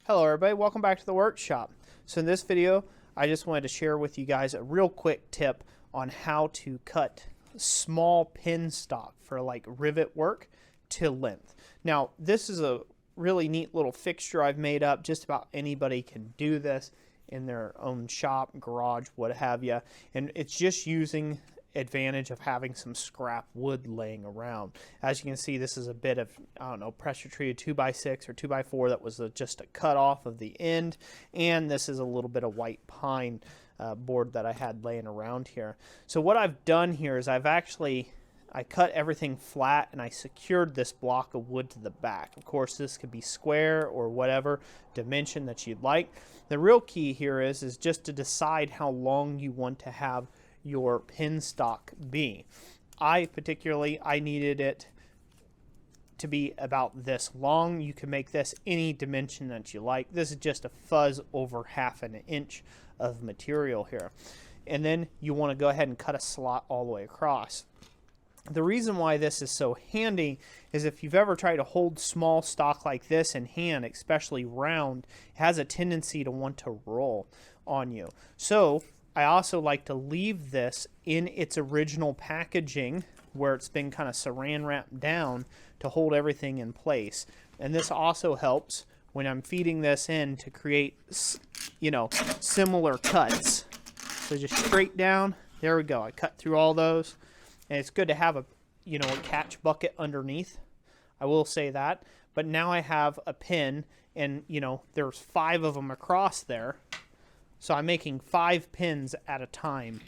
Hello everybody, welcome back to the workshop. So in this video, I just wanted to share with you guys a real quick tip on how to cut small pin stock for like rivet work to length. Now this is a really neat little fixture I've made up. Just about anybody can do this in their own shop, garage, what have you. And it's just using advantage of having some scrap wood laying around. As you can see, this is a bit of, I don't know, pressure treated 2x6 or 2x4 that was just a cut off of the end, and this is a little bit of white pine board that I had laying around here. So what I've done here is I cut everything flat and I secured this block of wood to the back. Of course, this could be square or whatever dimension that you'd like. The real key here is just to decide how long you want to have your pin stock be. I needed it to be about this long. You can make this any dimension that you like. This is just a fuzz over ½ an inch of material here. And then you want to go ahead and cut a slot all the way across. The reason why this is so handy is if you've ever tried to hold small stock like this in hand, especially round, it has a tendency to want to roll on you. So I also like to leave this in its original packaging where it's been kind of saran wrapped down to hold everything in place. And this also helps when I'm feeding this in to create, you know, similar cuts. So just straight down, there we go. I cut through all those. And it's good to have a catch bucket underneath. I will say that. But now I have a pin and, there's 5 of them across there. So I'm making 5 pins at a time,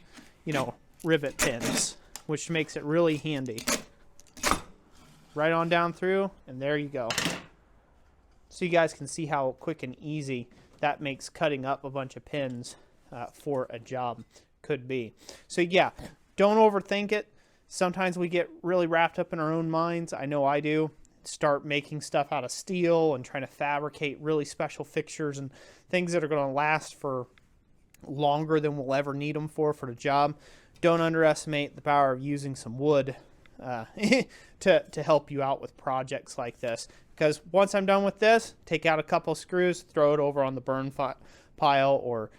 rivet pins, which makes it really handy. Right on down through, and there you go. So you guys can see how quick and easy that makes cutting up a bunch of pins for a job could be. So yeah, don't overthink it. Sometimes we get really wrapped up in our own minds. I know I do. Start making stuff out of steel and trying to fabricate really special fixtures and things that are going to last for longer than we'll ever need them for the job. Don't underestimate the power of using some wood to help you out with projects like this, because once I'm done with this, take out a couple of screws, throw it over on the burn pile, or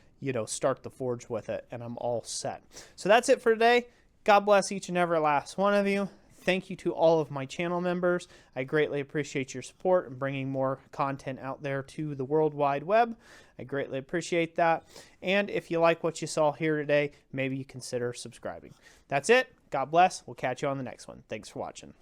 start the forge with it, and I'm all set. So that's it for today. God bless each and every last one of you. Thank you to all of my channel members. I greatly appreciate your support and bringing more content out there to the World Wide Web. I greatly appreciate that. And if you like what you saw here today, maybe you consider subscribing. That's it. God bless. We'll catch you on the next one. Thanks for watching.